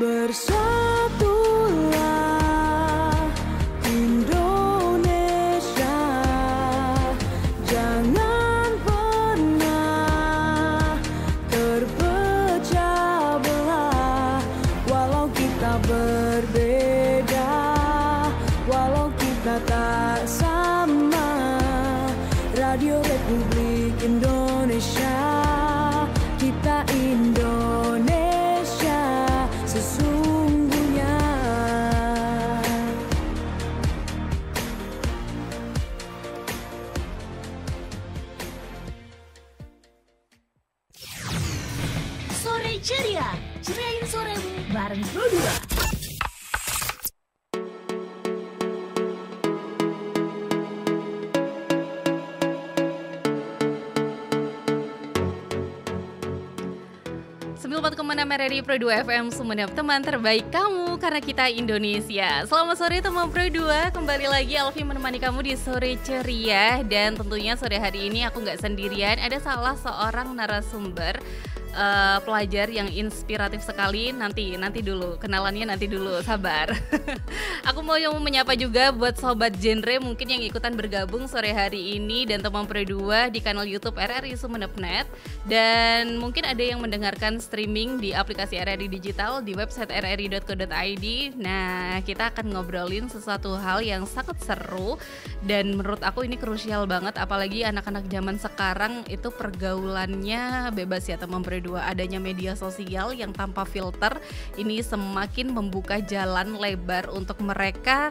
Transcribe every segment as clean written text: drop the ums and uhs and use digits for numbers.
Bersatulah Indonesia, jangan pernah terpecah belah. Walau kita berbeda, walau kita tak sama, Radio Republik Indonesia, kita Indonesia sesungguhnya. Sore ceria, ceriain soremu bareng Pro2. RRI Pro2 FM Sumeneb, teman terbaik kamu karena kita Indonesia. Selamat sore teman Pro2, kembali lagi Alfi menemani kamu di Sore Ceria. Dan tentunya sore hari ini aku gak sendirian, ada salah seorang narasumber pelajar yang inspiratif sekali. Nanti dulu, kenalannya nanti dulu, sabar. Aku mau menyapa juga buat sobat genre mungkin yang ikutan bergabung sore hari ini dan teman Pro2 di kanal YouTube RRI Sumeneb.net, dan mungkin ada yang mendengarkan streaming di aplikasi RRI Digital di website rri.co.id. Nah, kita akan ngobrolin sesuatu hal yang sangat seru dan menurut aku ini krusial banget, apalagi anak-anak zaman sekarang itu pergaulannya bebas ya teman Pro2. Adanya media sosial yang tanpa filter ini semakin membuka jalan lebar untuk mereka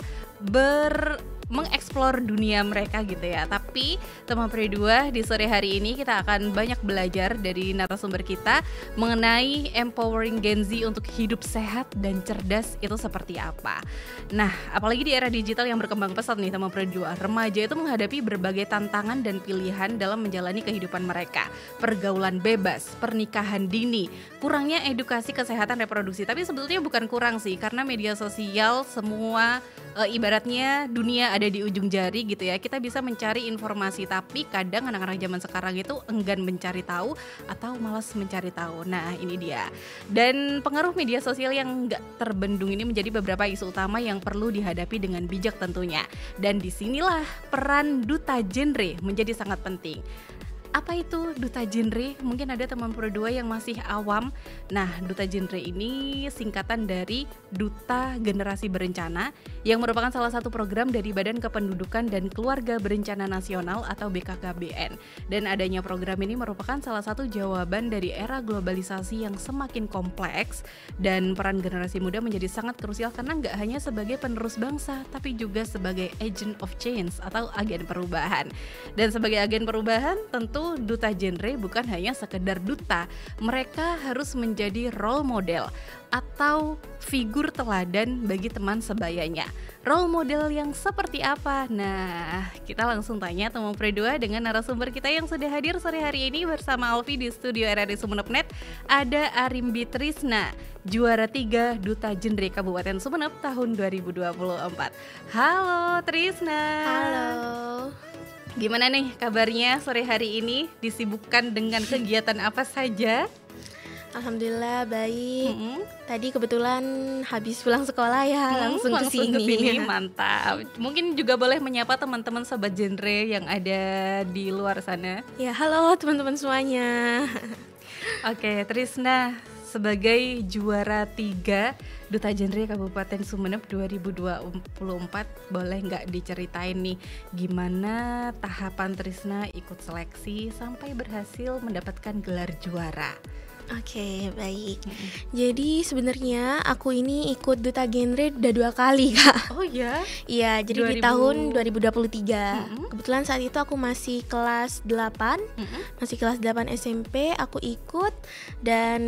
mengeksplor dunia mereka gitu ya. Tapi teman Pro2 di sore hari ini kita akan banyak belajar dari narasumber kita mengenai empowering Gen Z untuk hidup sehat dan cerdas itu seperti apa. Nah, apalagi di era digital yang berkembang pesat nih teman Pro2, remaja itu menghadapi berbagai tantangan dan pilihan dalam menjalani kehidupan mereka. Pergaulan bebas, pernikahan dini, kurangnya edukasi kesehatan reproduksi. Tapi sebetulnya bukan kurang sih, karena media sosial semua ibaratnya dunia ada di ujung jari gitu ya. Kita bisa mencari informasi, tapi kadang anak-anak zaman sekarang itu enggan mencari tahu atau malas mencari tahu. Nah, ini dia. Dan pengaruh media sosial yang gak terbendung ini menjadi beberapa isu utama yang perlu dihadapi dengan bijak tentunya. Dan disinilah peran duta genre menjadi sangat penting. Apa itu duta genre? Mungkin ada teman Pro2 yang masih awam. Nah, duta genre ini singkatan dari Duta Generasi Berencana, yang merupakan salah satu program dari Badan Kependudukan dan Keluarga Berencana Nasional atau BKKBN. Dan adanya program ini merupakan salah satu jawaban dari era globalisasi yang semakin kompleks, dan peran generasi muda menjadi sangat krusial karena nggak hanya sebagai penerus bangsa, tapi juga sebagai agent of change atau agen perubahan. Dan sebagai agen perubahan, tentu duta genre bukan hanya sekedar duta, mereka harus menjadi role model atau figur teladan bagi teman sebayanya. Role model yang seperti apa? Nah, kita langsung tanya teman Pro2 dengan narasumber kita yang sudah hadir sore hari ini bersama Alfi di studio RRI Sumeneb.net. Ada Arimbi Trisna, juara 3 Duta Genre Kabupaten Sumeneb tahun 2024. Halo Trisna. Halo. Gimana nih kabarnya sore hari ini? Disibukkan dengan kegiatan apa saja? Alhamdulillah baik. Tadi kebetulan habis pulang sekolah ya, langsung ke sini. Mantap. Mungkin juga boleh menyapa teman-teman sobat genre yang ada di luar sana. Ya, halo teman-teman semuanya. Oke, Trisna, sebagai juara 3 Duta Genre Kabupaten Sumeneb 2024, boleh nggak diceritain nih gimana tahapan Trisna ikut seleksi sampai berhasil mendapatkan gelar juara? Oke, baik. Jadi sebenarnya aku ini ikut Duta Genre udah 2 kali, Kak. Oh ya? Iya, jadi di tahun 2023. Kebetulan saat itu aku masih kelas 8. Masih kelas 8 SMP, aku ikut dan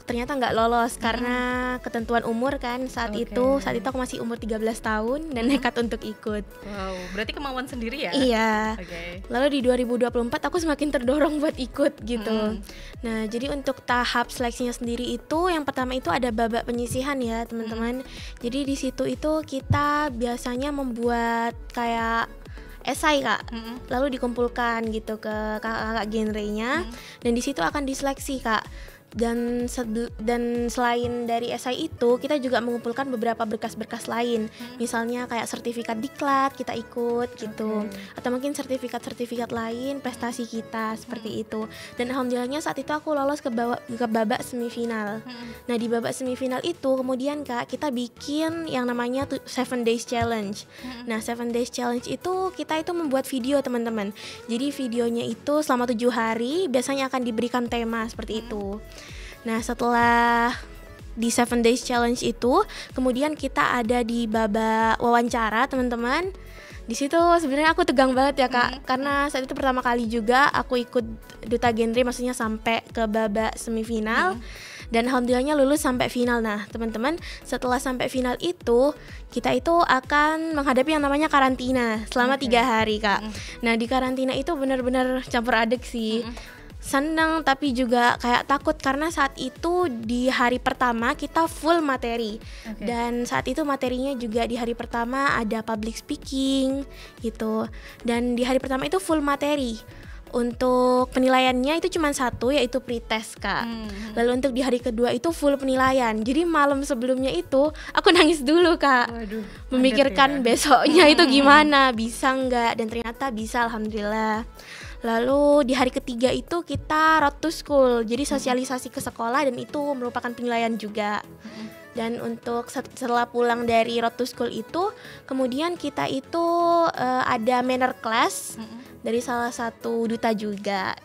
ternyata nggak lolos karena ketentuan umur kan saat itu aku masih umur 13 tahun dan nekat untuk ikut. Wow, berarti kemauan sendiri ya? Iya. Lalu di 2024 aku semakin terdorong buat ikut gitu. Nah, jadi untuk tahap seleksinya sendiri itu yang pertama itu ada babak penyisihan ya teman-teman. Jadi di situ itu kita biasanya membuat kayak esai Kak, lalu dikumpulkan gitu ke kakak-kakak genrenya, dan di situ akan diseleksi Kak. Dan selain dari esai itu, kita juga mengumpulkan beberapa berkas-berkas lain. Misalnya kayak sertifikat diklat kita ikut gitu. Atau mungkin sertifikat-sertifikat lain prestasi kita seperti itu. Dan alhamdulillahnya saat itu aku lolos ke babak semifinal. Nah, di babak semifinal itu kemudian Kak, kita bikin yang namanya 7 Days Challenge. Nah, 7 Days Challenge itu kita itu membuat video, teman-teman. Jadi videonya itu selama 7 hari biasanya akan diberikan tema seperti itu. Nah, setelah di 7 Days Challenge itu, kemudian kita ada di babak wawancara, teman-teman. Di situ sebenarnya aku tegang banget ya Kak, karena saat itu pertama kali juga aku ikut duta genre, maksudnya sampai ke babak semifinal. Dan alhamdulillahnya lulus sampai final. Nah, teman-teman, setelah sampai final itu, kita itu akan menghadapi yang namanya karantina selama 3 hari Kak. Nah, di karantina itu benar-benar campur aduk sih. Senang tapi juga kayak takut karena saat itu di hari pertama kita full materi. Dan saat itu materinya juga di hari pertama ada public speaking gitu. Dan di hari pertama itu full materi. Untuk penilaiannya itu cuma 1, yaitu pretest Kak. Lalu untuk di hari kedua itu full penilaian. Jadi malam sebelumnya itu aku nangis dulu Kak. Waduh, memikirkan besoknya itu gimana, bisa nggak, dan ternyata bisa, alhamdulillah. Lalu di hari ketiga itu kita road to school, jadi sosialisasi ke sekolah, dan itu merupakan penilaian juga. Dan untuk setelah pulang dari road to school itu, kemudian kita itu ada manner class dari salah satu duta juga.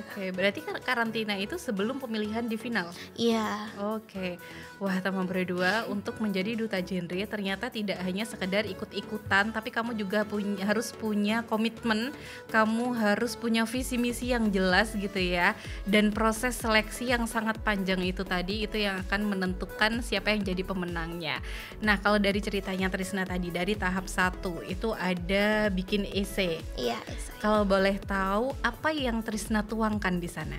Oke, berarti karantina itu sebelum pemilihan di final? Iya. Oke, wah teman berdua, untuk menjadi duta genre ternyata tidak hanya sekedar ikut-ikutan, tapi kamu juga harus punya komitmen, kamu harus punya visi misi yang jelas gitu ya. Dan proses seleksi yang sangat panjang itu tadi, itu yang akan menentukan siapa yang jadi pemenangnya. Nah, kalau dari ceritanya Trisna tadi, dari tahap 1 itu ada bikin esai. Iya, esai. Kalau boleh tahu, apa yang Trisna tuangkan di sana?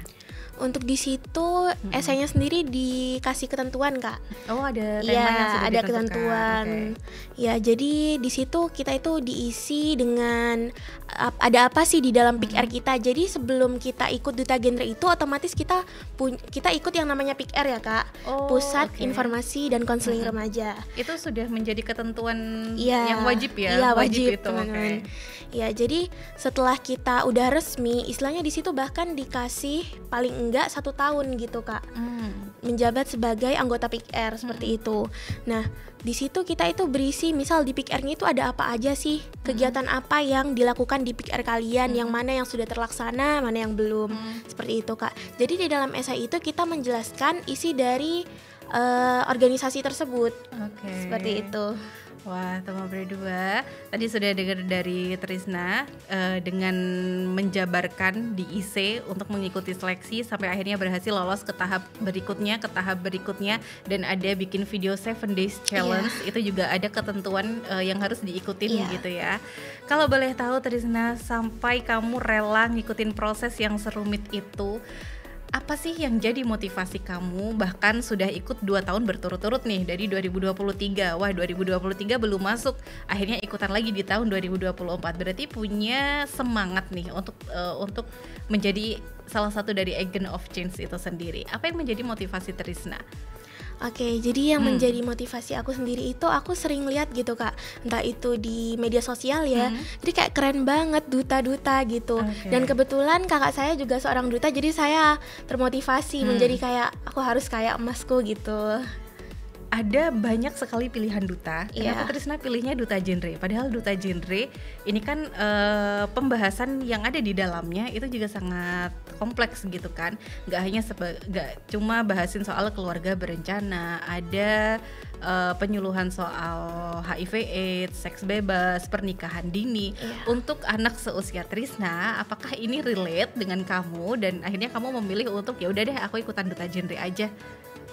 Untuk di situ esainya sendiri dikasih ketentuan Kak. Oh, ada tema Iya, yang sudah ada ditentukan. ketentuan. Ya, jadi di situ kita itu diisi dengan ada apa sih di dalam Pick R kita. Jadi sebelum kita ikut duta genre itu, otomatis kita ikut yang namanya Pick R ya Kak. Oh, Pusat oke. Informasi dan Konseling Remaja. Itu sudah menjadi ketentuan Iya, yang wajib ya? Iya, wajib itu. teman-teman. Oke. Ya, jadi setelah kita udah resmi, istilahnya di situ bahkan dikasih paling enggak 1 tahun gitu Kak, menjabat sebagai anggota Pick R seperti itu. Nah, di situ kita itu berisi, misal di Pick R-nya itu ada apa aja sih, kegiatan apa yang dilakukan di Pick R kalian, yang mana yang sudah terlaksana, mana yang belum, seperti itu Kak. Jadi di dalam esai itu kita menjelaskan isi dari organisasi tersebut, seperti itu. Wah, teman berdua, tadi sudah dengar dari Trisna dengan menjabarkan di IC untuk mengikuti seleksi sampai akhirnya berhasil lolos ke tahap berikutnya, dan ada bikin video 7 Days Challenge. Itu juga ada ketentuan yang harus diikutin gitu ya. Kalau boleh tahu Trisna, sampai kamu rela ngikutin proses yang serumit itu, apa sih yang jadi motivasi kamu, bahkan sudah ikut 2 tahun berturut-turut nih dari 2023. Wah, 2023 belum masuk, akhirnya ikutan lagi di tahun 2024. Berarti punya semangat nih untuk menjadi salah satu dari agent of change itu sendiri. Apa yang menjadi motivasi Trisna? Oke, jadi yang menjadi motivasi aku sendiri itu, aku sering lihat gitu Kak, entah itu di media sosial ya, jadi kayak keren banget duta-duta gitu. Dan kebetulan kakak saya juga seorang duta, jadi saya termotivasi menjadi kayak, aku harus kayak emasku gitu. Ada banyak sekali pilihan duta. Kenapa Trisna pilihnya duta genre? Padahal duta genre ini kan pembahasan yang ada di dalamnya itu juga sangat kompleks gitu kan. Gak cuma bahasin soal keluarga berencana, ada penyuluhan soal HIV/AIDS, seks bebas, pernikahan dini. Untuk anak seusia Trisna, apakah ini relate dengan kamu dan akhirnya kamu memilih untuk ya udah deh aku ikutan duta genre aja?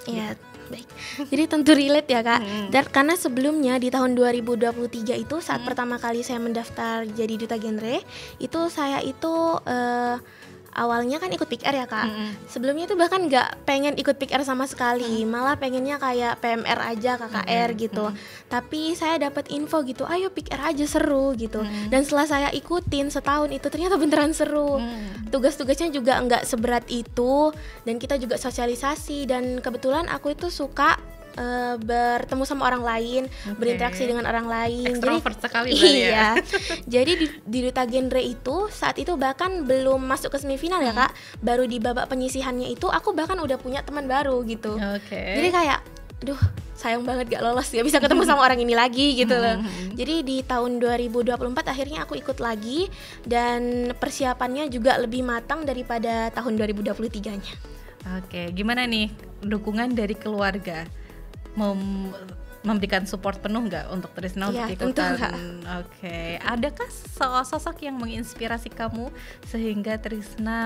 Iya, baik. Jadi tentu relate ya Kak. Dan karena sebelumnya di tahun 2023 itu saat pertama kali saya mendaftar jadi duta genre, itu saya itu awalnya kan ikut Pick R ya Kak. Sebelumnya tuh bahkan nggak pengen ikut Pick R sama sekali, malah pengennya kayak PMR aja, KKR gitu. Tapi saya dapat info gitu, ayo Pick R aja seru gitu. Dan setelah saya ikutin setahun itu ternyata beneran seru. Tugas-tugasnya juga nggak seberat itu, dan kita juga sosialisasi, dan kebetulan aku itu suka bertemu sama orang lain, berinteraksi dengan orang lain. Extrovert sekali iya. Jadi di Duta Genre itu saat itu bahkan belum masuk ke semifinal ya Kak, baru di babak penyisihannya itu aku bahkan udah punya teman baru gitu. Jadi kayak, duh sayang banget gak lolos, gak bisa ketemu sama orang ini lagi gitu loh. Jadi di tahun 2024 akhirnya aku ikut lagi, dan persiapannya juga lebih matang daripada tahun 2023-nya. Oke, gimana nih dukungan dari keluarga? Memberikan support penuh nggak untuk Trisna untuk ikutan? Oke, adakah sosok yang menginspirasi kamu sehingga Trisna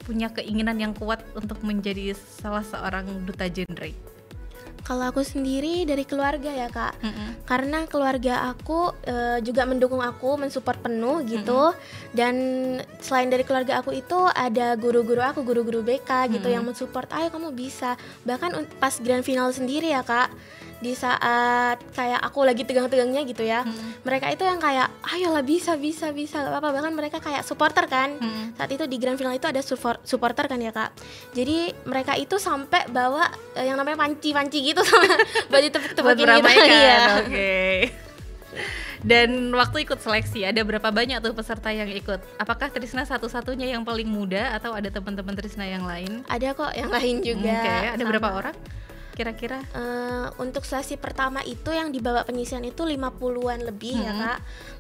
punya keinginan yang kuat untuk menjadi salah seorang duta genre? Kalau aku sendiri dari keluarga ya Kak, karena keluarga aku juga mendukung aku, mensupport penuh gitu. Dan selain dari keluarga aku itu ada guru-guru aku, guru-guru BK gitu yang mensupport, ayo kamu bisa. Bahkan pas grand final sendiri ya Kak, di saat kayak aku lagi tegang-tegangnya gitu ya, mereka itu yang kayak ayolah bisa gak apa-apa. Bahkan mereka kayak supporter kan. Saat itu di grand final itu ada supporter kan ya Kak. Jadi mereka itu sampai bawa yang namanya panci-panci gitu sama baju tepuk-tepukin gitu ya. Oke. Dan waktu ikut seleksi ada berapa banyak tuh peserta yang ikut? Apakah Trisna satu-satunya yang paling muda atau ada teman-teman Trisna yang lain? Ada kok yang lain juga. Ada berapa orang kira-kira? Untuk seleksi pertama itu yang di babak penyisihan itu 50-an lebih ya Kak.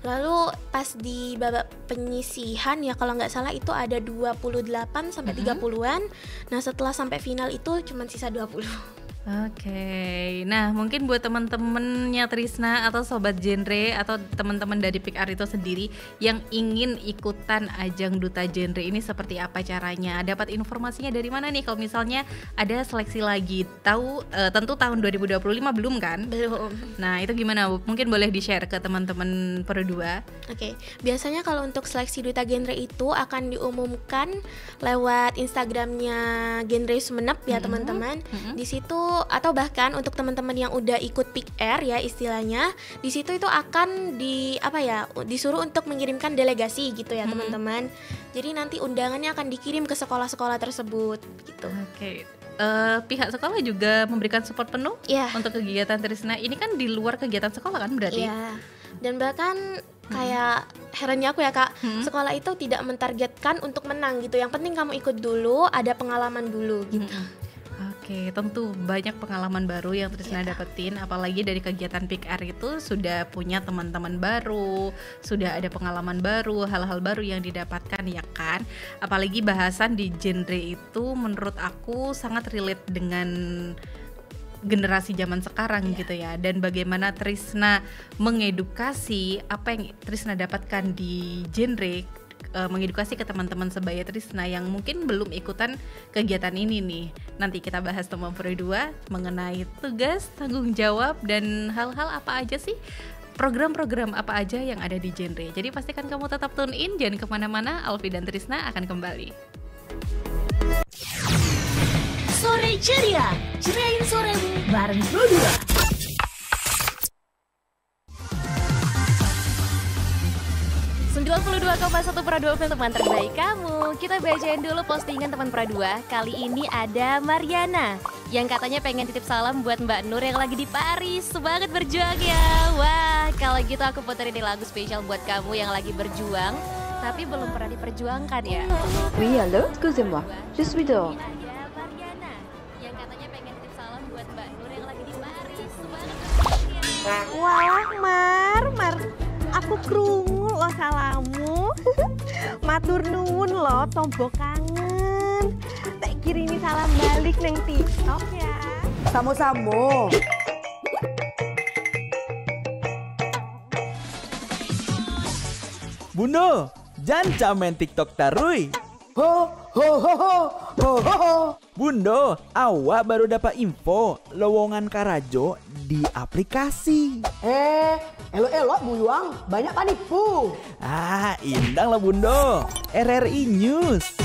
Lalu pas di babak penyisihan ya kalau nggak salah itu ada 28 sampai 30-an. Nah setelah sampai final itu cuma sisa 20. Oke, nah mungkin buat teman-temannya Trisna atau sobat genre atau teman-teman dari Pick R itu sendiri yang ingin ikutan ajang duta genre ini seperti apa caranya? Dapat informasinya dari mana nih kalau misalnya ada seleksi lagi? Tentu tahun 2025 belum kan? Belum. Nah itu gimana Bu? Mungkin boleh di-share ke teman-teman Pro2. Oke, biasanya kalau untuk seleksi duta genre itu akan diumumkan lewat Instagramnya Genre Sumenep ya teman-teman. Di situ atau bahkan untuk teman-teman yang udah ikut Pick R ya istilahnya, di situ itu akan disuruh untuk mengirimkan delegasi gitu ya teman-teman. Jadi nanti undangannya akan dikirim ke sekolah-sekolah tersebut gitu. Oke. Pihak sekolah juga memberikan support penuh untuk kegiatan Trisna. Ini kan di luar kegiatan sekolah kan berarti? Iya. Dan bahkan kayak herannya aku ya Kak, sekolah itu tidak mentargetkan untuk menang gitu. Yang penting kamu ikut dulu, ada pengalaman dulu gitu. Oke, tentu banyak pengalaman baru yang Trisna dapetin, apalagi dari kegiatan Pick R itu sudah punya teman-teman baru, sudah ada pengalaman baru, hal-hal baru yang didapatkan ya kan. Apalagi bahasan di genre itu menurut aku sangat relate dengan generasi zaman sekarang gitu ya. Dan bagaimana Trisna mengedukasi apa yang Trisna dapatkan di genre, mengedukasi ke teman-teman sebaya Trisna yang mungkin belum ikutan kegiatan ini nih. Nanti kita bahas teman Pro2 mengenai tugas, tanggung jawab, dan hal-hal apa aja sih, program-program apa aja yang ada di genre. Jadi pastikan kamu tetap tune in, jangan kemana-mana. Alfi dan Trisna akan kembali. Sore Ceria, ceriain soremu bareng Pro2. 92,1 Pro2 FM, teman terbaik kamu. Kita bacain dulu postingan teman Pro2. Kali ini ada Mariana yang katanya pengen titip salam buat Mbak Nur yang lagi di Paris. Semangat berjuang ya. Wah, kalau gitu aku puterin lagu spesial buat kamu yang lagi berjuang tapi belum pernah diperjuangkan ya. Oui, allô, excusez-moi, je suis dehors. Ada Mariana yang katanya pengen titip salam buat Mbak Nur yang lagi di Paris. Semangat berjuang ya. Wah, Mar, aku krungu lo salamu. Matur nuwun lo, tombo kangen. Tak kirimi salam balik neng TikTok ya. Samo-samo. Bundo, jangan main TikTok tarui. Ho ho ho ho ho ho ho. Bundo, awak baru dapat info lowongan Karajo di aplikasi. Elok-elok buyuang, banyak panipu. Indang lah Bundo. RRI News.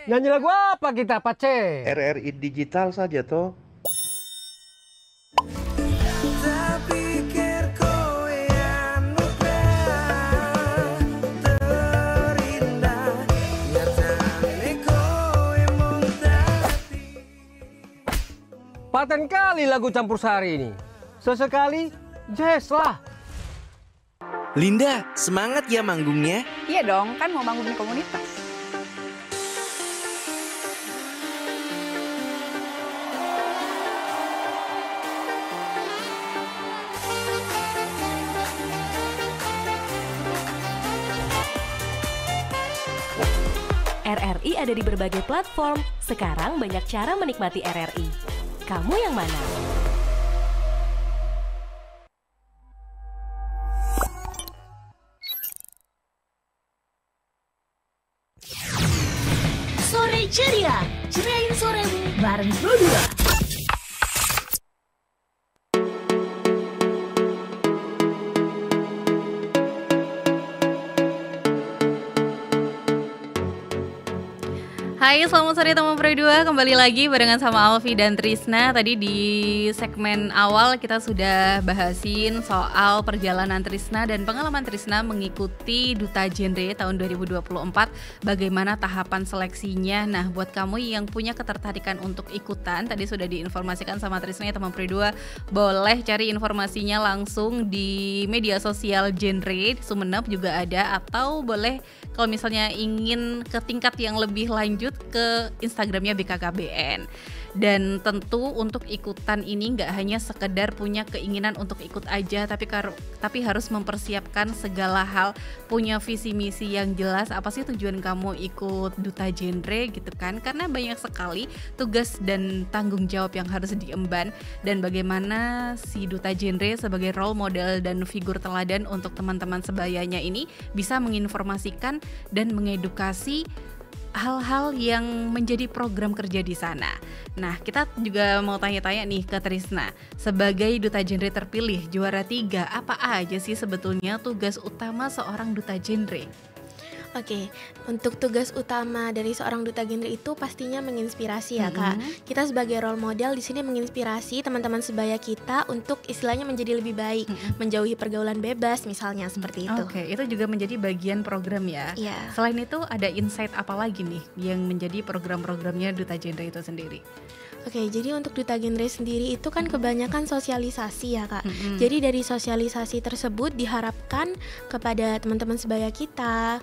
Nyanyi lagu apa kita, Pace? RRI digital saja toh. Paten kali lagu campur sari ini. Sesekali jazz lah. Linda, semangat ya manggungnya? Iya dong, kan mau manggung di komunitas. RRI ada di berbagai platform. Sekarang banyak cara menikmati RRI. Kamu yang mana? Sore Ceria, ceriain soremu bareng Pro2. Hai, selamat sore teman Pro2. Kembali lagi barengan sama Alfi dan Trisna. Tadi di segmen awal kita sudah bahasin soal perjalanan Trisna dan pengalaman Trisna mengikuti Duta Genre tahun 2024. Bagaimana tahapan seleksinya. Nah, buat kamu yang punya ketertarikan untuk ikutan, tadi sudah diinformasikan sama Trisna ya teman Pro2, boleh cari informasinya langsung di media sosial Genre Sumeneb juga ada, atau boleh kalau misalnya ingin ke tingkat yang lebih lanjut ke Instagramnya BKKBN. Dan tentu untuk ikutan ini nggak hanya sekedar punya keinginan untuk ikut aja, tapi harus mempersiapkan segala hal, punya visi misi yang jelas. Apa sih tujuan kamu ikut Duta Genre gitu kan? Karena banyak sekali tugas dan tanggung jawab yang harus diemban, dan bagaimana si Duta Genre sebagai role model dan figur teladan untuk teman-teman sebayanya ini bisa menginformasikan dan mengedukasi hal-hal yang menjadi program kerja di sana. Nah, kita juga mau tanya-tanya nih ke Trisna. Sebagai Duta Genre terpilih, juara 3, apa aja sih sebetulnya tugas utama seorang Duta Genre? Oke, untuk tugas utama dari seorang Duta Genre itu pastinya menginspirasi ya Kak. Kita sebagai role model di sini menginspirasi teman-teman sebaya kita untuk istilahnya menjadi lebih baik, menjauhi pergaulan bebas misalnya seperti itu. Oke, itu juga menjadi bagian program ya. Iya. Selain itu ada insight apa lagi nih yang menjadi program-programnya Duta Genre itu sendiri? Oke, jadi untuk Duta Genre sendiri itu kan kebanyakan sosialisasi ya Kak. Jadi dari sosialisasi tersebut diharapkan kepada teman-teman sebaya kita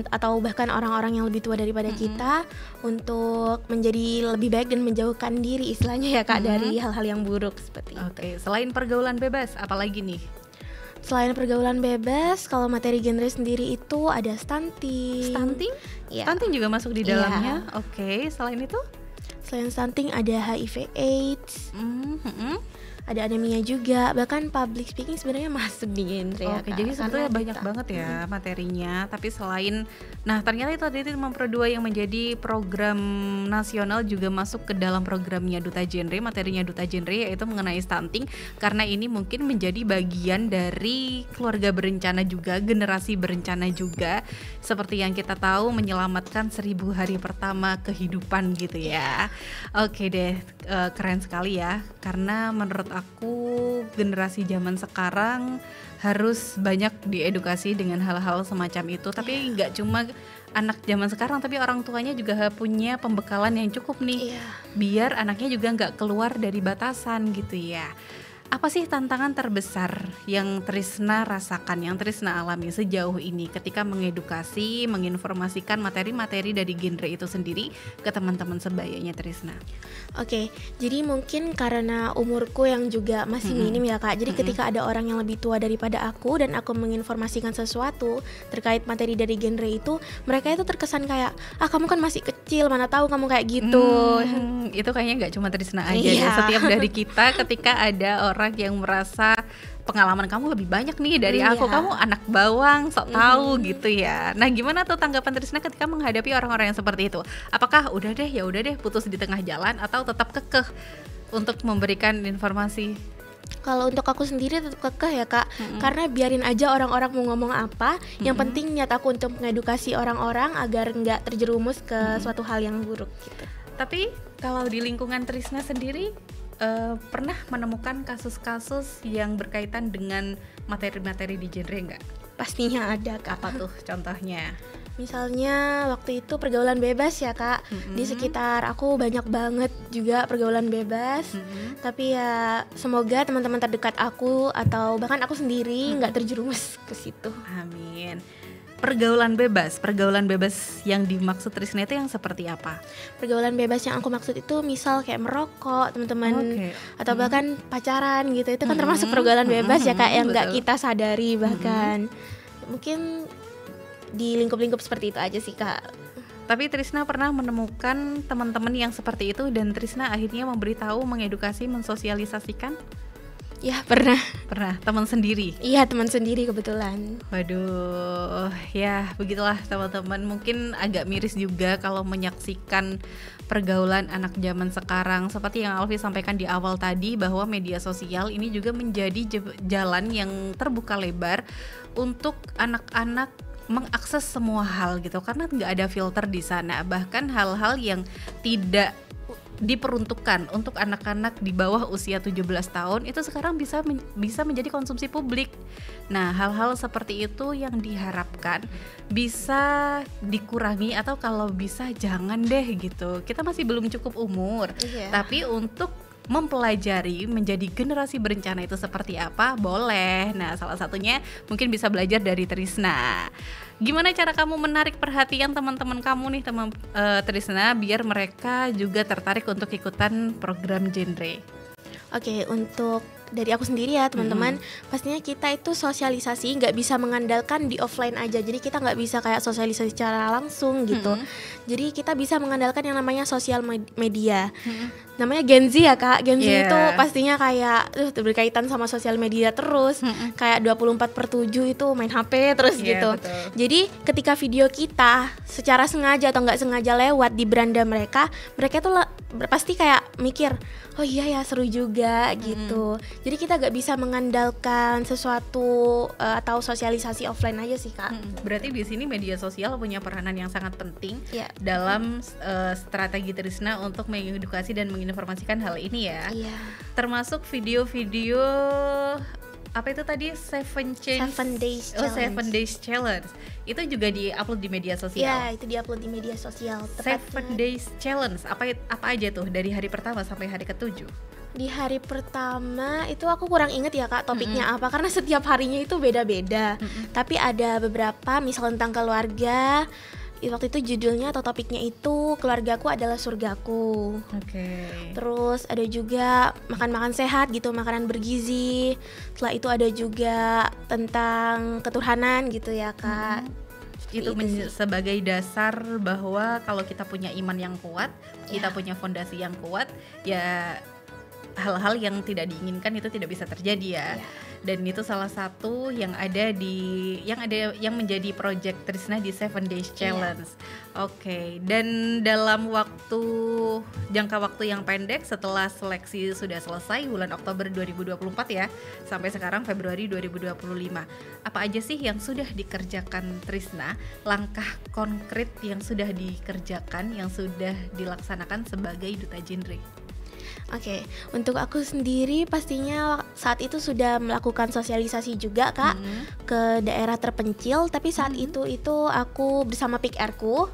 atau bahkan orang-orang yang lebih tua daripada kita untuk menjadi lebih baik dan menjauhkan diri istilahnya ya Kak dari hal-hal yang buruk seperti itu. Oke, selain pergaulan bebas, apa lagi nih? Selain pergaulan bebas, kalau materi genre sendiri itu ada stunting. Stunting? Ya. Stunting juga masuk di dalamnya. Oke, selain itu? Selain stunting ada HIV AIDS, ada anemia juga, bahkan public speaking sebenarnya masuk di genre ya Oke, Kak. jadi sebetulnya Karena banyak banget ya materinya. Tapi selain, nah ternyata itu tadi Pro2 yang menjadi program nasional juga masuk ke dalam programnya Duta Genre, materinya Duta Genre yaitu mengenai stunting. Karena ini mungkin menjadi bagian dari keluarga berencana juga, generasi berencana juga. Seperti yang kita tahu, menyelamatkan 1000 hari pertama kehidupan gitu ya. Oke deh, keren sekali ya. Karena menurut aku generasi zaman sekarang harus banyak diedukasi dengan hal-hal semacam itu. Tapi nggak cuma anak zaman sekarang, tapi orang tuanya juga punya pembekalan yang cukup nih, biar anaknya juga nggak keluar dari batasan gitu ya. Apa sih tantangan terbesar yang Trisna rasakan, yang Trisna alami sejauh ini ketika mengedukasi, menginformasikan materi-materi dari genre itu sendiri ke teman-teman sebayanya Trisna? Oke, jadi mungkin karena umurku yang juga masih minim ya Kak. Jadi ketika ada orang yang lebih tua daripada aku dan aku menginformasikan sesuatu terkait materi dari genre itu, mereka itu terkesan kayak, kamu kan masih kecil, mana tahu kamu kayak gitu. Itu kayaknya nggak cuma Trisna aja ya. Setiap dari kita ketika ada orang yang merasa pengalaman kamu lebih banyak nih dari aku, kamu anak bawang, sok tahu gitu ya. Nah, gimana tuh tanggapan Trisna ketika menghadapi orang-orang yang seperti itu? Apakah udah deh putus di tengah jalan, atau tetap kekeh untuk memberikan informasi? Kalau untuk aku sendiri tetap kekeh ya Kak, karena biarin aja orang-orang mau ngomong apa, yang penting niat aku untuk mengedukasi orang-orang agar nggak terjerumus ke suatu hal yang buruk gitu. Tapi kalau di lingkungan Trisna sendiri pernah menemukan kasus-kasus yang berkaitan dengan materi-materi di genre nggak? Pastinya ada Kak. Apa tuh contohnya? Misalnya waktu itu pergaulan bebas ya Kak, di sekitar aku banyak banget juga pergaulan bebas. Tapi ya semoga teman-teman terdekat aku atau bahkan aku sendiri nggak terjerumus ke situ. Amin. Pergaulan bebas yang dimaksud Trisna itu yang seperti apa? Pergaulan bebas yang aku maksud itu misal kayak merokok teman-teman, atau bahkan pacaran gitu, itu kan termasuk pergaulan bebas ya Kak, yang nggak kita sadari bahkan. Mungkin di lingkup-lingkup seperti itu aja sih Kak. Tapi Trisna pernah menemukan teman-teman yang seperti itu dan Trisna akhirnya memberitahu, mengedukasi, mensosialisasikan? Ya pernah. Pernah, teman sendiri? Iya, teman sendiri kebetulan. Waduh, ya begitulah teman-teman. Mungkin agak miris juga kalau menyaksikan pergaulan anak zaman sekarang. Seperti yang Alfi sampaikan di awal tadi, bahwa media sosial ini juga menjadi jalan yang terbuka lebar untuk anak-anak mengakses semua hal gitu, karena nggak ada filter di sana. Bahkan hal-hal yang tidak diperuntukkan untuk anak-anak di bawah usia 17 tahun itu sekarang bisa menjadi konsumsi publik. Nah, hal-hal seperti itu yang diharapkan bisa dikurangi, atau kalau bisa jangan deh gitu. Kita masih belum cukup umur, tapi untuk mempelajari menjadi generasi berencana itu seperti apa, boleh. Nah, salah satunya mungkin bisa belajar dari Trisna. Gimana cara kamu menarik perhatian teman-teman kamu nih, teman Trisna, biar mereka juga tertarik untuk ikutan program genre? Oke, untuk dari aku sendiri ya teman-teman, pastinya kita itu sosialisasi nggak bisa mengandalkan di offline aja. Jadi kita nggak bisa kayak sosialisasi secara langsung gitu. Jadi kita bisa mengandalkan yang namanya sosial media. Namanya Gen Z ya Kak. Gen Z itu pastinya kayak berkaitan sama sosial media terus. Kayak 24/7 itu main HP terus gitu. Betul. Jadi ketika video kita secara sengaja atau nggak sengaja lewat di beranda mereka tuh pasti kayak mikir, oh iya ya seru juga gitu. Jadi kita gak bisa mengandalkan sesuatu atau sosialisasi offline aja sih Kak. Berarti di sini media sosial punya peranan yang sangat penting dalam strategi Trisna untuk mengedukasi dan menginformasikan hal ini ya. Termasuk video-video apa itu tadi, 7 Days Challenge. Itu juga di-upload di media sosial. Iya, itu di-upload di media sosial. 7 Days Challenge apa aja tuh dari hari pertama sampai hari ke-7? Di hari pertama itu aku kurang inget ya Kak topiknya apa, karena setiap harinya itu beda-beda. Tapi ada beberapa, misal tentang keluarga. Waktu itu judulnya atau topiknya itu keluargaku adalah surgaku. Terus ada juga makan-makan sehat gitu, makanan bergizi. Setelah itu ada juga tentang ketuhanan gitu ya Kak. Itu sebagai dasar bahwa kalau kita punya iman yang kuat, kita punya fondasi yang kuat, ya hal-hal yang tidak diinginkan itu tidak bisa terjadi ya. Dan itu salah satu yang menjadi project Trisna di 7 Days Challenge. Dan dalam jangka waktu yang pendek setelah seleksi sudah selesai bulan Oktober 2024 ya, sampai sekarang Februari 2025. Apa aja sih yang sudah dikerjakan Trisna? Langkah konkret yang sudah dikerjakan, yang sudah dilaksanakan sebagai duta genre? Untuk aku sendiri pastinya saat itu sudah melakukan sosialisasi juga Kak ke daerah terpencil, tapi saat itu aku bersama PIKR-ku.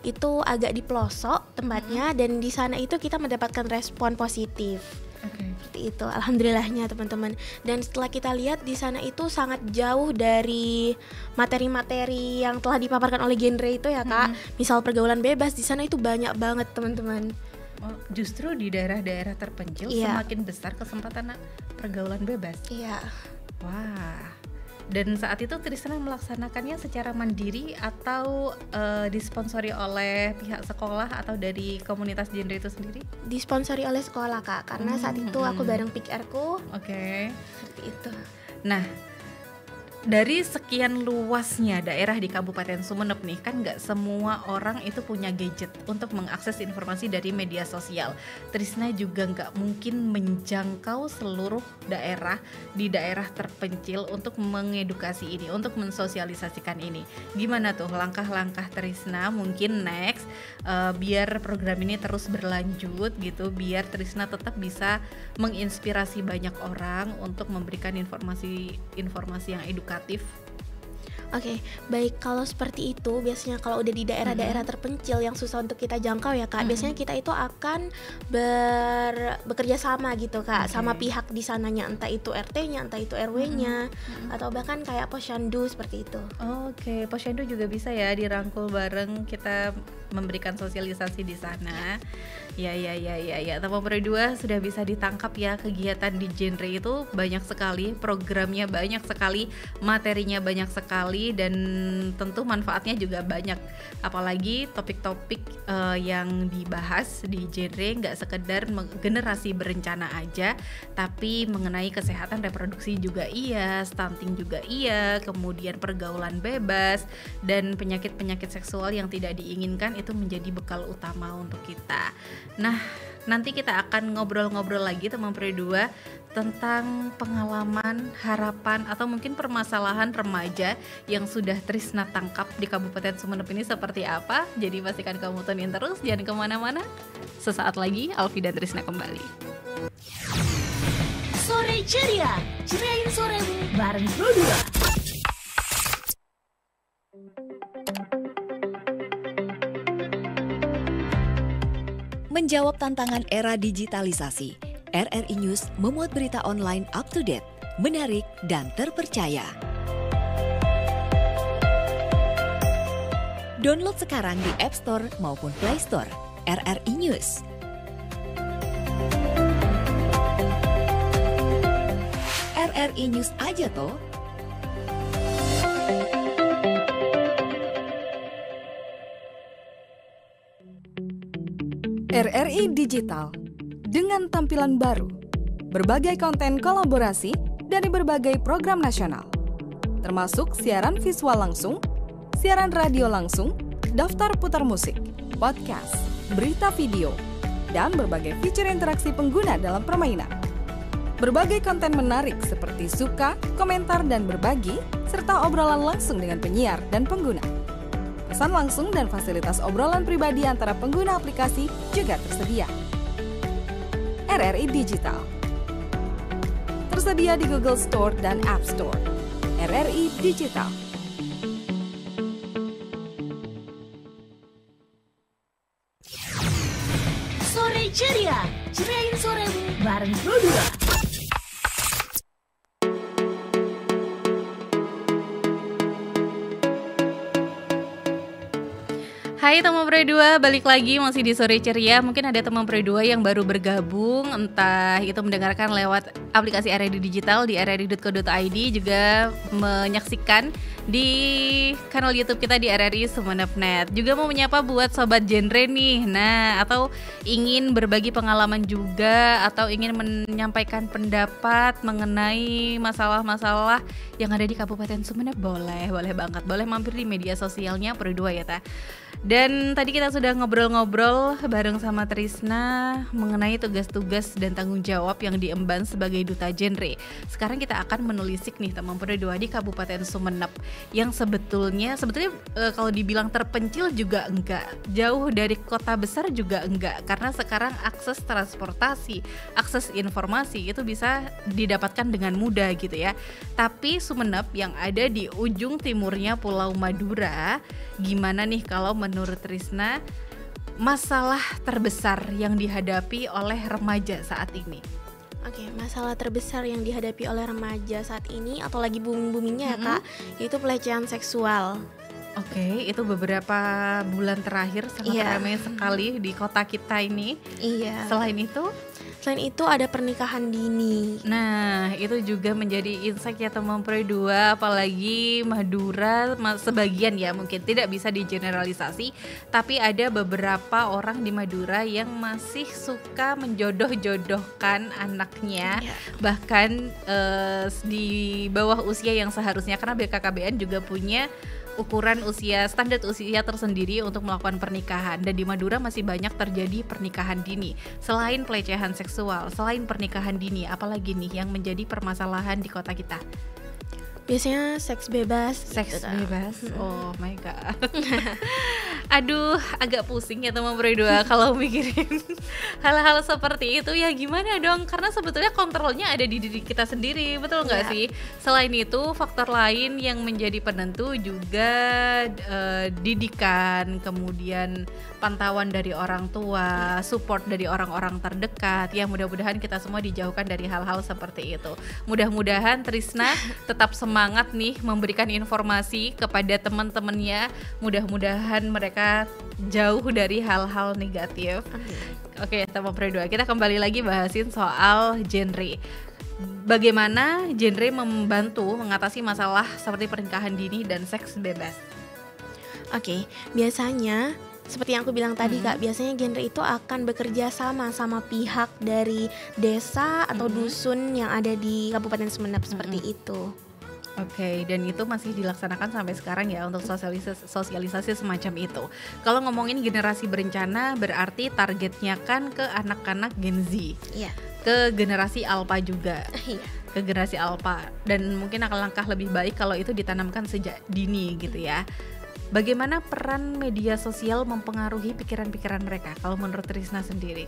Itu agak di pelosok tempatnya, dan di sana itu kita mendapatkan respon positif. Seperti itu, alhamdulillahnya teman-teman. Dan setelah kita lihat di sana itu sangat jauh dari materi-materi yang telah dipaparkan oleh genre itu ya Kak. Misal pergaulan bebas, di sana itu banyak banget teman-teman. Justru di daerah-daerah terpencil semakin besar kesempatan pergaulan bebas. Wah. Dan saat itu Trisna melaksanakannya secara mandiri atau disponsori oleh pihak sekolah atau dari komunitas genre itu sendiri? Disponsori oleh sekolah Kak, karena saat itu aku bareng PIKR-ku. Seperti itu. Nah, dari sekian luasnya daerah di Kabupaten Sumeneb nih, kan nggak semua orang itu punya gadget untuk mengakses informasi dari media sosial. Trisna juga nggak mungkin menjangkau seluruh daerah di daerah terpencil untuk mengedukasi ini, untuk mensosialisasikan ini. Gimana tuh langkah-langkah Trisna mungkin next biar program ini terus berlanjut gitu, biar Trisna tetap bisa menginspirasi banyak orang untuk memberikan informasi yang edukatif. Oke, baik. Kalau seperti itu, biasanya kalau udah di daerah-daerah terpencil yang susah untuk kita jangkau ya Kak, biasanya kita itu akan bekerja sama gitu Kak, sama pihak di sananya, entah itu RT-nya, entah itu RW-nya, atau bahkan kayak posyandu seperti itu. Oke, posyandu juga bisa ya dirangkul bareng, kita memberikan sosialisasi di sana. Ya. Teman Pro 2 sudah bisa ditangkap ya, kegiatan di genre itu banyak sekali, programnya banyak sekali, materinya banyak sekali, dan tentu manfaatnya juga banyak. Apalagi topik-topik yang dibahas di genre nggak sekedar generasi berencana aja, tapi mengenai kesehatan reproduksi juga iya, stunting juga iya, kemudian pergaulan bebas, dan penyakit-penyakit seksual yang tidak diinginkan itu menjadi bekal utama untuk kita. Nah, nanti kita akan ngobrol-ngobrol lagi teman Pro 2 tentang pengalaman, harapan, atau mungkin permasalahan remaja yang sudah Trisna tangkap di Kabupaten Sumeneb ini seperti apa. Jadi pastikan kamu tune in terus, jangan kemana-mana. Sesaat lagi Alfi dan Trisna kembali. Sore ceria, ceriain soremu bareng Pro 2. Menjawab tantangan era digitalisasi, RRI News memuat berita online up to date, menarik, dan terpercaya. Download sekarang di App Store maupun Play Store. RRI News. RRI News aja toh. RRI Digital dengan tampilan baru, berbagai konten kolaborasi dari berbagai program nasional, termasuk siaran visual langsung, siaran radio langsung, daftar putar musik, podcast, berita video, dan berbagai fitur interaksi pengguna dalam permainan. Berbagai konten menarik seperti suka, komentar, dan berbagi, serta obrolan langsung dengan penyiar dan pengguna. Pesan langsung dan fasilitas obrolan pribadi antara pengguna aplikasi juga tersedia. RRI Digital tersedia di Google Store dan App Store. RRI Digital. Sore ceria, ceriain soremu bareng Pro 2. Hai teman Pro 2, balik lagi masih di Sore Ceria. Mungkin ada teman Pro 2 yang baru bergabung, entah itu mendengarkan lewat aplikasi RRI Digital di rri.co.id, juga menyaksikan di kanal YouTube kita di RRI Sumeneb.net. Juga mau menyapa buat sobat genre nih, nah atau ingin berbagi pengalaman juga, atau ingin menyampaikan pendapat mengenai masalah-masalah yang ada di Kabupaten Sumeneb, boleh banget, boleh mampir di media sosialnya Pro 2 ya ta. Dan tadi kita sudah ngobrol-ngobrol bareng sama Trisna mengenai tugas-tugas dan tanggung jawab yang diemban sebagai duta genre. Sekarang kita akan menelisik nih teman Pro 2 di Kabupaten Sumeneb, yang sebetulnya kalau dibilang terpencil juga enggak, jauh dari kota besar juga enggak, karena sekarang akses transportasi, akses informasi itu bisa didapatkan dengan mudah gitu ya. Tapi Sumeneb yang ada di ujung timurnya Pulau Madura, gimana nih kalau menurut Trisna masalah terbesar yang dihadapi oleh remaja saat ini? Oke, masalah terbesar yang dihadapi oleh remaja saat ini atau lagi booming-boomingnya ya Kak, yaitu pelecehan seksual. Oke, itu beberapa bulan terakhir sangat ramai sekali di kota kita ini. Iya. Selain itu ada pernikahan dini. Nah, itu juga menjadi insight ya teman Pro 2, apalagi Madura sebagian ya mungkin tidak bisa digeneralisasi, tapi ada beberapa orang di Madura yang masih suka menjodoh-jodohkan anaknya, bahkan di bawah usia yang seharusnya, karena BKKBN juga punya ukuran usia, standar usia tersendiri untuk melakukan pernikahan, dan di Madura masih banyak terjadi pernikahan dini. Selain pelecehan seksual, selain pernikahan dini, apalagi nih yang menjadi permasalahan di kota kita? Biasanya seks bebas. Seks bebas. Oh my god. Aduh, agak pusing ya teman Pro 2 kalau mikirin hal-hal seperti itu. Ya gimana dong? Karena sebetulnya kontrolnya ada di diri kita sendiri, betul nggak sih? Selain itu, faktor lain yang menjadi penentu juga didikan, kemudian pantauan dari orang tua, support dari orang-orang terdekat. Ya mudah-mudahan kita semua dijauhkan dari hal-hal seperti itu. Mudah-mudahan Trisna tetap semangat nih memberikan informasi kepada teman-temannya. Mudah-mudahan mereka jauh dari hal-hal negatif. Oke, teman Pro 2, kita kembali lagi bahasin soal genre. Bagaimana genre membantu mengatasi masalah seperti pernikahan dini dan seks bebas? Oke, biasanya seperti yang aku bilang tadi Kak, biasanya genre itu akan bekerja sama pihak dari desa atau dusun yang ada di Kabupaten Sumeneb seperti itu. Oke, dan itu masih dilaksanakan sampai sekarang ya untuk sosialisasi semacam itu. Kalau ngomongin generasi berencana, berarti targetnya kan ke anak-anak Gen Z, ke generasi Alpha juga, ke generasi Alpha, dan mungkin akan langkah lebih baik kalau itu ditanamkan sejak dini gitu ya. Bagaimana peran media sosial mempengaruhi pikiran-pikiran mereka kalau menurut Trisna sendiri?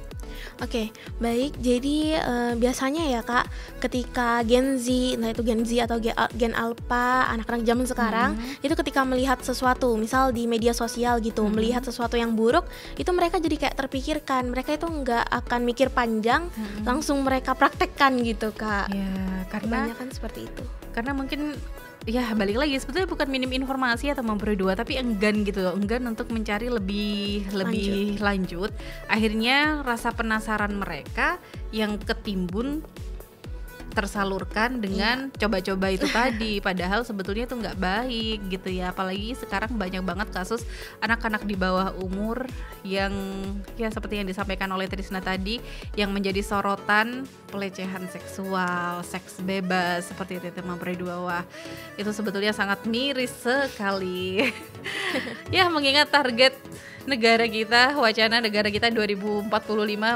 Oke, baik. Jadi biasanya ya Kak, ketika Gen Z, entah itu Gen Z atau Gen Alpha, anak-anak zaman sekarang, itu ketika melihat sesuatu, misal di media sosial gitu, melihat sesuatu yang buruk, itu mereka jadi kayak terpikirkan. Mereka itu nggak akan mikir panjang, langsung mereka praktekkan gitu Kak. Ya, karena kebanyakan seperti itu. Karena mungkin ya balik lagi, sebetulnya bukan minim informasi atau memperdua, tapi enggan gitu loh, enggan untuk mencari lebih lanjut. Akhirnya rasa penasaran mereka yang ketimbun tersalurkan dengan coba-coba itu tadi, padahal sebetulnya itu nggak baik gitu ya. Apalagi sekarang banyak banget kasus anak-anak di bawah umur yang ya seperti yang disampaikan oleh Trisna tadi, yang menjadi sorotan pelecehan seksual, seks bebas seperti itu teman Pro 2. Wah, itu sebetulnya sangat miris sekali. Ya, mengingat target negara kita, wacana negara kita 2045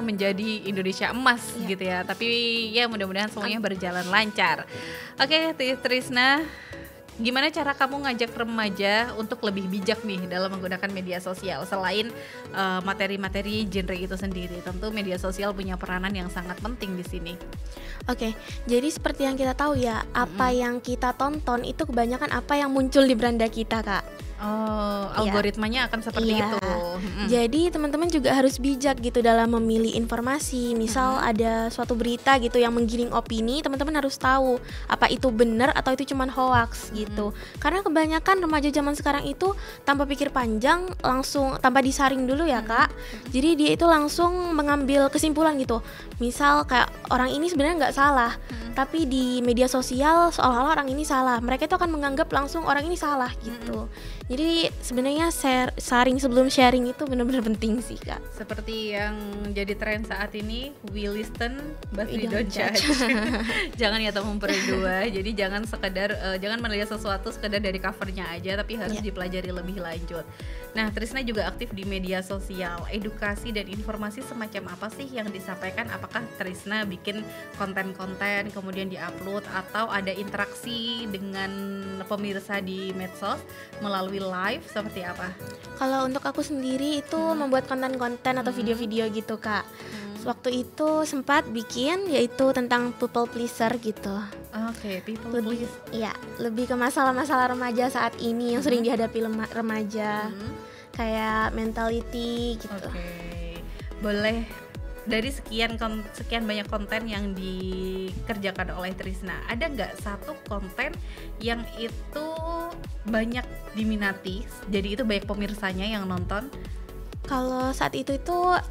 menjadi Indonesia emas gitu ya. Tapi ya mudah-mudahan semuanya berjalan lancar. Oke, Trisna, gimana cara kamu ngajak remaja untuk lebih bijak nih dalam menggunakan media sosial selain materi-materi genre itu sendiri? Tentu media sosial punya peranan yang sangat penting di sini. Oke, jadi seperti yang kita tahu ya, apa yang kita tonton itu kebanyakan apa yang muncul di beranda kita Kak. Oh, algoritmanya akan seperti itu. Jadi teman-teman juga harus bijak gitu dalam memilih informasi. Misal ada suatu berita gitu yang menggiring opini, teman-teman harus tahu apa itu benar atau itu cuma hoax gitu. Karena kebanyakan remaja zaman sekarang itu tanpa pikir panjang, langsung tanpa disaring dulu ya Kak. Jadi dia itu langsung mengambil kesimpulan gitu. Misal kayak orang ini sebenarnya nggak salah, tapi di media sosial seolah-olah orang ini salah. Mereka itu akan menganggap langsung orang ini salah gitu. Jadi sebenarnya saring sebelum sharing itu benar-benar penting sih Kak. Seperti yang jadi tren saat ini, we listen but we don't judge. Jangan ya teman Pro 2. Jadi jangan sekedar jangan melihat sesuatu sekedar dari covernya aja, tapi harus dipelajari lebih lanjut. Nah, Trisna juga aktif di media sosial. Edukasi dan informasi semacam apa sih yang disampaikan? Apakah Trisna bikin konten-konten kemudian diupload, atau ada interaksi dengan pemirsa di medsos melalui live, seperti apa? Kalau untuk aku sendiri itu membuat konten-konten atau video-video gitu Kak. Waktu itu sempat bikin yaitu tentang people pleaser gitu. Oke, people pleaser. Iya, lebih ke masalah-masalah remaja saat ini yang sering dihadapi remaja. Kayak mentality gitu. Oke. Boleh dari sekian banyak konten yang dikerjakan oleh Trisna, ada nggak satu konten yang itu banyak diminati, jadi itu banyak pemirsanya yang nonton? Kalau saat itu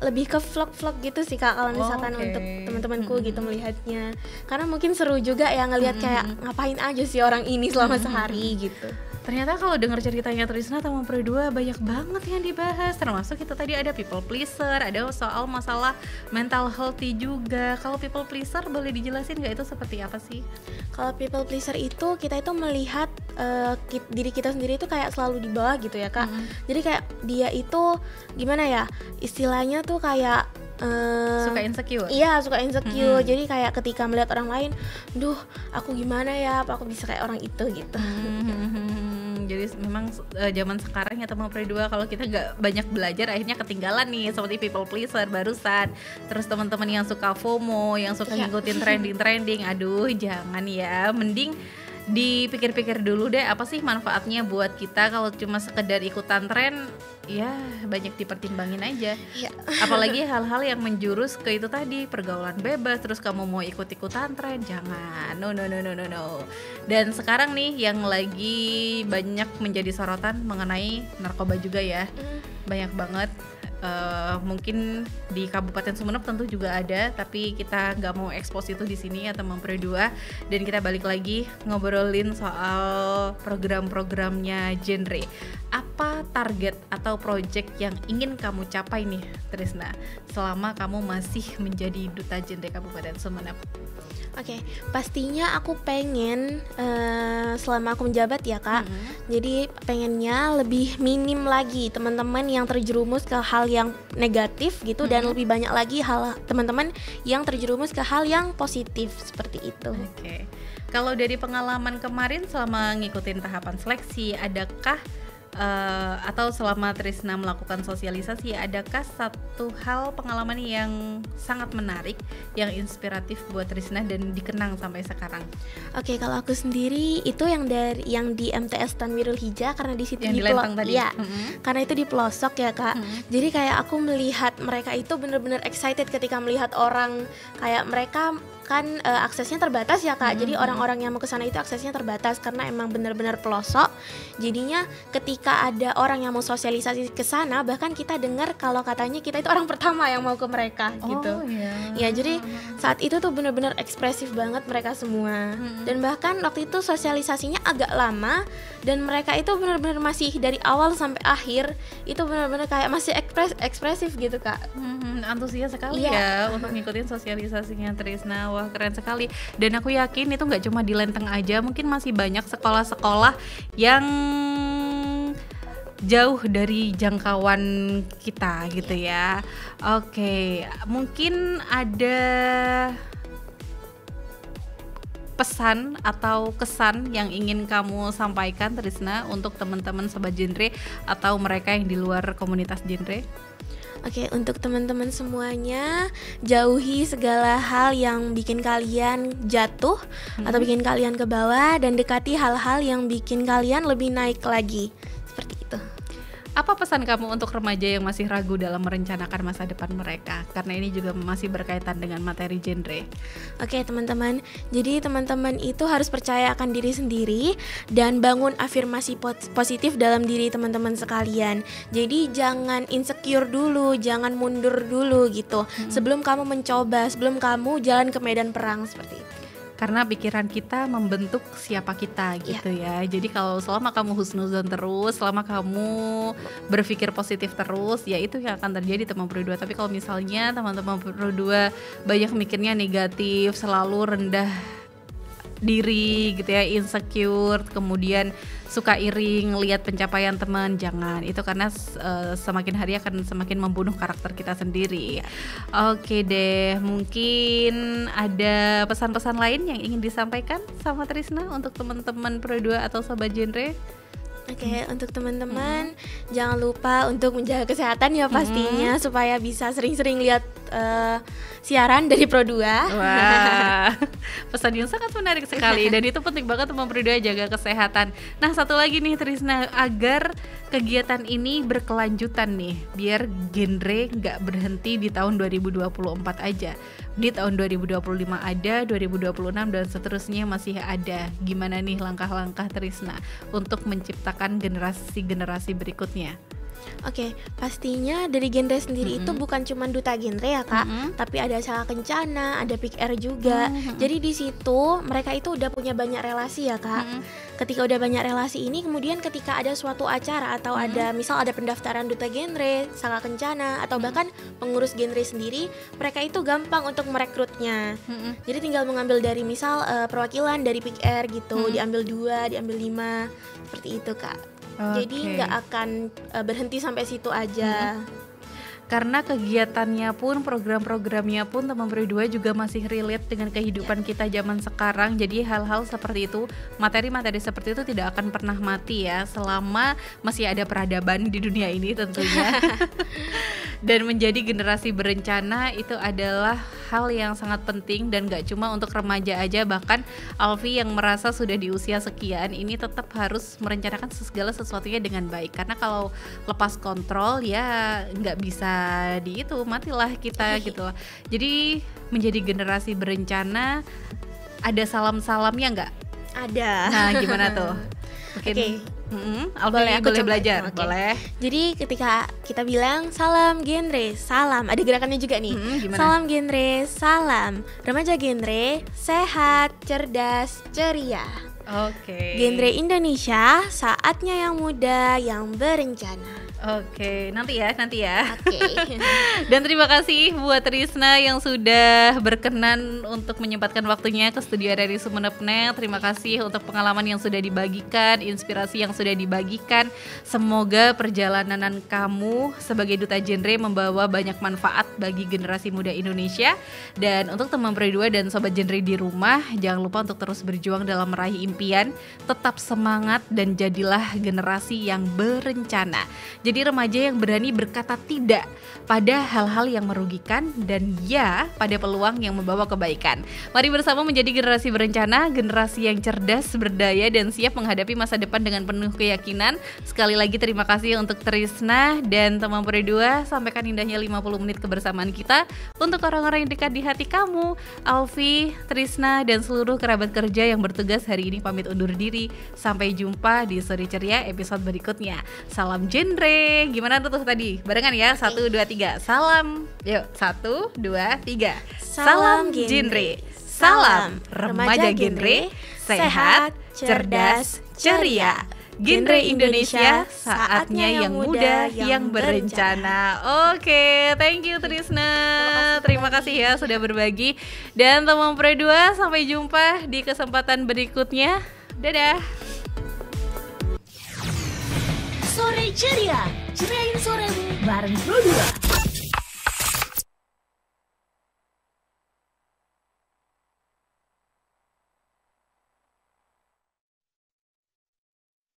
lebih ke vlog-vlog gitu sih Kak, kalau misalkan untuk teman-temanku gitu melihatnya, karena mungkin seru juga ya ngelihat kayak ngapain aja sih orang ini selama sehari gitu. Ternyata kalau dengar ceritanya Trisna Taman Pro 2 banyak banget yang dibahas, termasuk itu tadi ada people pleaser, ada soal masalah mental healthy juga. Kalau people pleaser boleh dijelasin nggak itu seperti apa sih? Kalau people pleaser itu kita itu melihat diri kita sendiri itu kayak selalu di bawah gitu ya Kak. Jadi kayak dia itu gimana ya, istilahnya tuh kayak suka insecure. Iya, suka insecure. Jadi kayak ketika melihat orang lain, duh aku gimana ya, apa aku bisa kayak orang itu gitu. Jadi memang zaman sekarang ya teman Pro 2, kalau kita nggak banyak belajar akhirnya ketinggalan nih, seperti people pleaser barusan. Terus teman-teman yang suka FOMO, yang suka ngikutin trending, aduh jangan ya, mending dipikir-pikir dulu deh apa sih manfaatnya buat kita. Kalau cuma sekedar ikutan tren ya banyak dipertimbangin aja. Apalagi hal-hal yang menjurus ke itu tadi, pergaulan bebas, terus kamu mau ikut-ikutan tren, jangan. No. Dan sekarang nih yang lagi banyak menjadi sorotan mengenai narkoba juga ya. Banyak banget. Mungkin di Kabupaten Sumeneb tentu juga ada, tapi kita nggak mau expose itu di sini ya teman Pro 2. Dan kita balik lagi ngobrolin soal program-programnya genre. Apa target atau project yang ingin kamu capai nih Trisna selama kamu masih menjadi duta genre Kabupaten Sumeneb? Oke, pastinya aku pengen selama aku menjabat ya Kak, jadi pengennya lebih minim lagi teman-teman yang terjerumus ke hal yang negatif gitu, dan lebih banyak lagi teman-teman yang terjerumus ke hal yang positif seperti itu. Oke. Kalau dari pengalaman kemarin selama ngikutin tahapan seleksi, adakah atau selama Trisna melakukan sosialisasi, adakah satu hal pengalaman yang sangat menarik, yang inspiratif buat Trisna dan dikenang sampai sekarang? Oke, kalau aku sendiri itu yang di MTS Tanwirul Hijah, karena di situ yang di Lenteng tadi. Ya, karena itu di pelosok ya Kak. Jadi kayak aku melihat mereka itu benar-benar excited ketika melihat orang kayak mereka kan aksesnya terbatas ya Kak. Jadi orang-orang yang mau ke sana itu aksesnya terbatas karena emang benar-benar pelosok. Jadinya ketika ada orang yang mau sosialisasi ke sana, bahkan kita dengar kalau katanya kita itu orang pertama yang mau ke mereka gitu. Ya, jadi saat itu tuh benar-benar ekspresif banget mereka semua. Dan bahkan waktu itu sosialisasinya agak lama, dan mereka itu benar-benar masih dari awal sampai akhir itu benar-benar kayak masih ekspresif gitu Kak. Antusias sekali ya untuk ngikutin sosialisasinya Trisna. Wah, keren sekali. Dan aku yakin itu nggak cuma di Lenteng aja, mungkin masih banyak sekolah-sekolah yang jauh dari jangkauan kita gitu ya. Oke, mungkin ada pesan atau kesan yang ingin kamu sampaikan Trisna untuk teman-teman sobat genre atau mereka yang di luar komunitas genre? Oke, untuk teman-teman semuanya, jauhi segala hal yang bikin kalian jatuh atau bikin kalian ke bawah, dan dekati hal-hal yang bikin kalian lebih naik lagi. Seperti itu. Apa pesan kamu untuk remaja yang masih ragu dalam merencanakan masa depan mereka? Karena ini juga masih berkaitan dengan materi genre. Oke teman-teman, jadi teman-teman itu harus percaya akan diri sendiri dan bangun afirmasi positif dalam diri teman-teman sekalian. Jadi jangan insecure dulu, jangan mundur dulu gitu. Sebelum kamu mencoba, sebelum kamu jalan ke medan perang, seperti itu. Karena pikiran kita membentuk siapa kita gitu ya. Jadi kalau selama kamu husnuzon terus, selama kamu berpikir positif terus, ya itu yang akan terjadi teman Pro 2. Tapi kalau misalnya teman-teman Pro 2 banyak mikirnya negatif, selalu rendah diri gitu ya, insecure, kemudian suka iri ngelihat pencapaian teman, jangan. Itu karena semakin hari akan semakin membunuh karakter kita sendiri. Oke deh, mungkin ada pesan-pesan lain yang ingin disampaikan sama Trisna untuk teman-teman Pro 2 atau sobat genre? Oke, untuk teman-teman jangan lupa untuk menjaga kesehatan ya pastinya, supaya bisa sering-sering lihat siaran dari Pro 2. Wah, pesan yang sangat menarik sekali, dan itu penting banget teman Pro 2 jaga kesehatan. Nah, satu lagi nih Trisna, agar kegiatan ini berkelanjutan nih, biar genre nggak berhenti di tahun 2024 aja. Di tahun 2025 ada, 2026 dan seterusnya masih ada. Gimana nih langkah-langkah Trisna untuk menciptakan generasi-generasi berikutnya? Oke, pastinya dari genre sendiri itu bukan cuma duta genre ya Kak, tapi ada Saka Kencana, ada Pick Air juga. Jadi di situ mereka itu udah punya banyak relasi ya Kak. Ketika udah banyak relasi ini, kemudian ketika ada suatu acara atau ada misal ada pendaftaran duta genre, Saka Kencana atau bahkan pengurus genre sendiri, mereka itu gampang untuk merekrutnya. Jadi tinggal mengambil dari misal perwakilan dari Pick Air gitu, diambil 2, diambil 5, seperti itu Kak. Jadi nggak akan berhenti sampai situ aja. Karena kegiatannya pun, program-programnya pun Teman Peri 2 juga masih relate dengan kehidupan kita zaman sekarang. Jadi hal-hal seperti itu, materi-materi seperti itu tidak akan pernah mati ya, selama masih ada peradaban di dunia ini tentunya. Dan menjadi generasi berencana itu adalah hal yang sangat penting, dan gak cuma untuk remaja aja. Bahkan Alfi yang merasa sudah di usia sekian ini tetap harus merencanakan segala sesuatunya dengan baik. Karena kalau lepas kontrol ya gak bisa di itu, matilah kita gitu. Jadi menjadi generasi berencana, ada salam-salamnya nggak? Ada. Nah gimana tuh? Oke. Boleh aku boleh coba. belajar, Okay. boleh. Jadi ketika kita bilang salam genre, salam, ada gerakannya juga nih. Gimana? Salam genre, salam. Remaja genre, sehat, cerdas, ceria. Oke. Genre Indonesia, saatnya yang muda yang berencana. Oke, nanti ya. Oke. Dan terima kasih buat Trisna yang sudah berkenan untuk menyempatkan waktunya ke studio RRI Sumeneb.net. Terima kasih untuk pengalaman yang sudah dibagikan, inspirasi yang sudah dibagikan. Semoga perjalanan kamu sebagai duta genre membawa banyak manfaat bagi generasi muda Indonesia. Dan untuk teman Peri 2 dan sobat genre di rumah, jangan lupa untuk terus berjuang dalam meraih impian. Tetap semangat dan jadilah generasi yang berencana. Jadi remaja yang berani berkata tidak pada hal-hal yang merugikan dan ya pada peluang yang membawa kebaikan. Mari bersama menjadi generasi berencana, generasi yang cerdas, berdaya dan siap menghadapi masa depan dengan penuh keyakinan. Sekali lagi terima kasih untuk Trisna dan teman Peri 2. Sampaikan indahnya 50 menit kebersamaan kita. Untuk orang-orang yang dekat di hati kamu, Alfi, Trisna dan seluruh kerabat kerja yang bertugas hari ini pamit undur diri. Sampai jumpa di Sore Ceria episode berikutnya. Salam genre. Gimana tuh tadi? Barengan ya, 1, 2, 3. Salam. Yuk, 1, 2, 3. Salam genre. Salam remaja genre. Sehat, cerdas, ceria. Genre Indonesia, saatnya yang muda yang berencana. Oke, thank you Trisna. Terima kasih ya sudah berbagi. Dan teman Peri 2, sampai jumpa di kesempatan berikutnya. Dadah. Sore Ceria, ceriain soremu bareng Pro 2.